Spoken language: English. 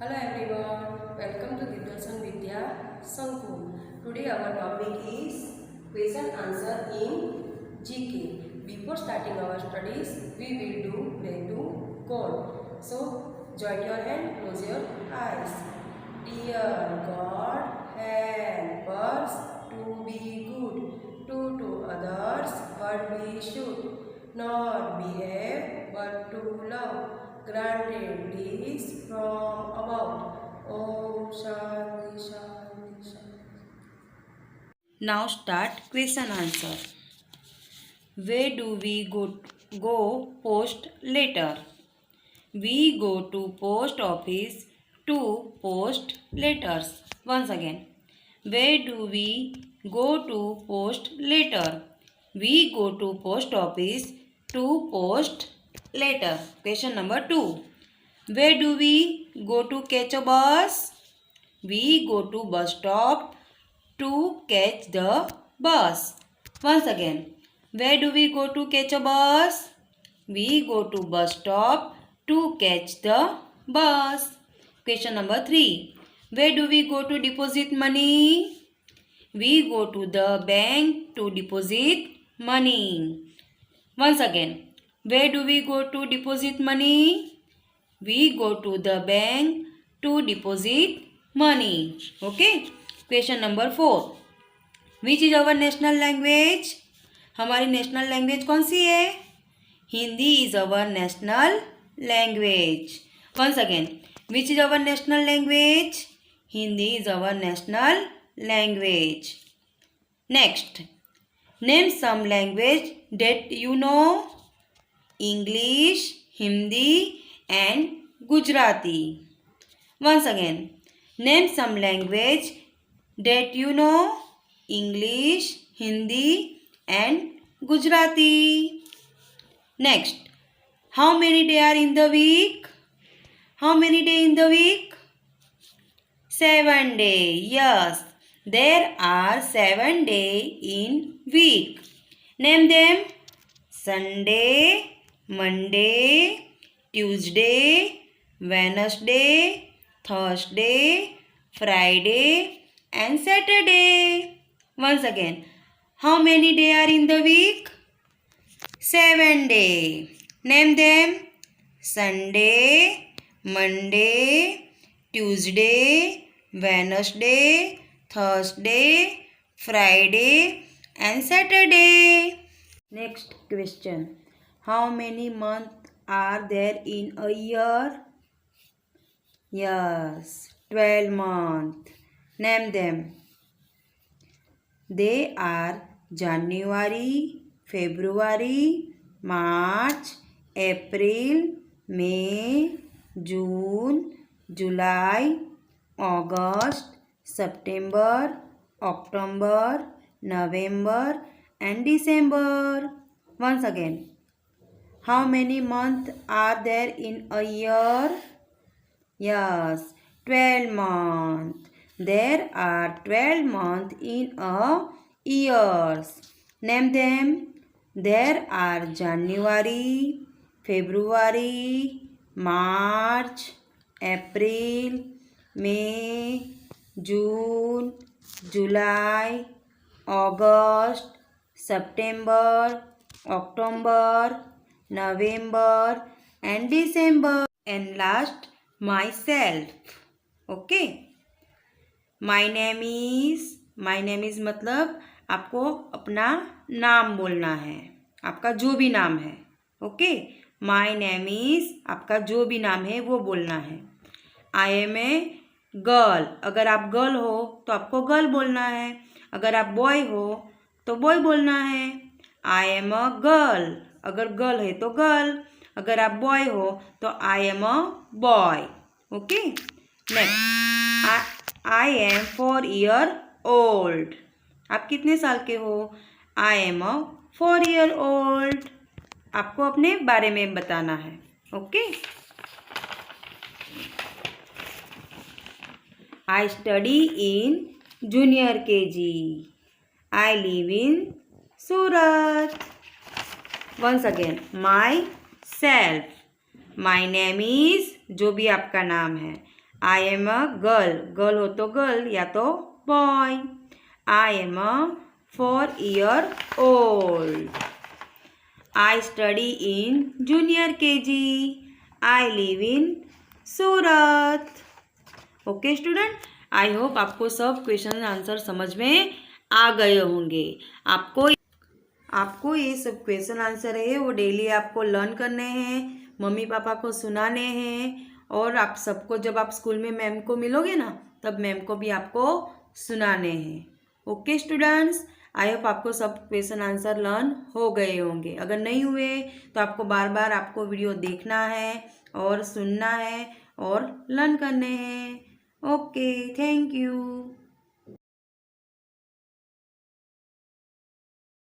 Hello everyone, welcome to Divyashan Vidya Sankul. Today our topic is question answer in GK. Before starting our studies, we will do pray to God. So join your hand, close your eyes. Dear God, help us to be good, to others what we should, not behave but to love. Granted bliss from above. Om Shanti Shanti Shanti. Now start question answer. Where do we go post letter? We go to post office to post letters. Once again. Where do we go to post letter? We go to post office to post letter. Question number 2. Where do we go to catch a bus? We go to bus stop to catch the bus. Once again. Where do we go to catch a bus? We go to bus stop to catch the bus. Question number 3. Where do we go to deposit money? We go to the bank to deposit money. Once again. Where do we go to deposit money? We go to the bank to deposit money. Okay. Question number 4. Which is our national language? हमारी national language कौन सी है? Hindi is our national language. Once again. Which is our national language? Hindi is our national language. Next. Name some language that you know. English, Hindi and Gujarati. Once again, name some language that you know. English, Hindi and Gujarati. Next, how many days are in the week? How many days in the week? 7 days. Yes, there are 7 days in week. Name them. Sunday, Monday, Tuesday, Wednesday, Thursday, Friday and Saturday. Once again, how many days are in the week? 7 days. Name them. Sunday, Monday, Tuesday, Wednesday, Thursday, Friday and Saturday. Next question. How many months are there in a year? Yes, 12 months. Name them. They are January, February, March, April, May, June, July, August, September, October, November and December. Once again. How many months are there in a year? Yes, 12 months. There are 12 months in a year. Name them. There are January, February, March, April, May, June, July, August, September, October, November and December. And last, myself. Okay. My name is मतलब आपको अपना नाम बोलना है, आपका जो भी नाम है. ओके. My name is आपका जो भी नाम है वो बोलना है. I am a girl. अगर आप गर्ल हो तो आपको गर्ल बोलना है. अगर आप बॉय हो तो बॉय बोलना है. I am a girl. अगर गर्ल है तो गर्ल. अगर आप बॉय हो तो I am a boy. Okay. Next. I am 4 years old. आप कितने साल के हो? I am a 4 years old. आपको अपने बारे में बताना है. Okay. I study in junior KG. I live in Surat. Once again, myself. My name is जो भी आपका नाम है. I am a girl, girl हो तो गर्ल या तो boy. I am a 4 year old. I study in junior KG. I live in Surat. Okay student, I hope आपको सब क्वेश्चन आंसर समझ में आ गए होंगे। आपको ये सब क्वेश्चन आंसर है वो डेली आपको लर्न करने हैं, मम्मी पापा को सुनाने हैं, और आप सबको जब आप स्कूल में मैम को मिलोगे ना तब मैम को भी आपको सुनाने हैं। ओके स्टूडेंट्स, आई होप आपको सब क्वेश्चन आंसर लर्न हो गए होंगे। अगर नहीं हुए तो आपको बार बार आपको वीडियो देखना है और सुनना है और लर्न करने हैं। Okay, thank you.